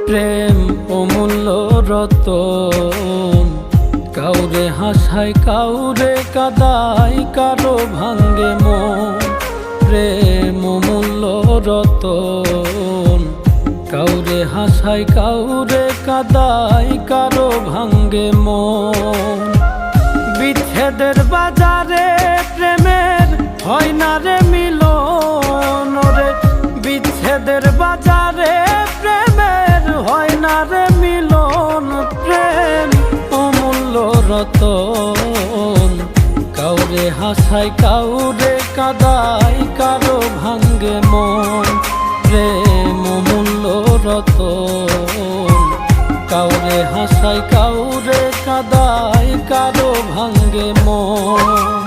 প্রেম অমূল্য রতন, কাউরে হাসায় কাউরে কাদায়, কারো ভাঙ্গে মন। প্রেম অমূল্য রতন, কাউরে হাসায় কাউরে কাদায়, কারো ভাঙ্গে মন। বিচ্ছেদের বাজারে প্রেমের হয় না রে মিলন রে, বিচ্ছেদের বাজারে প্রেমের হয় না রে মিলন। প্রেম অমূল্য রতন, কাউরে হাসায় কাউরে কাদায়, কারো ভাঙ্গে মন। প্রেম অমূল্য রতন, কাউরে হাসায় কাউরে কাদায়, কারো ভাঙ্গে মন।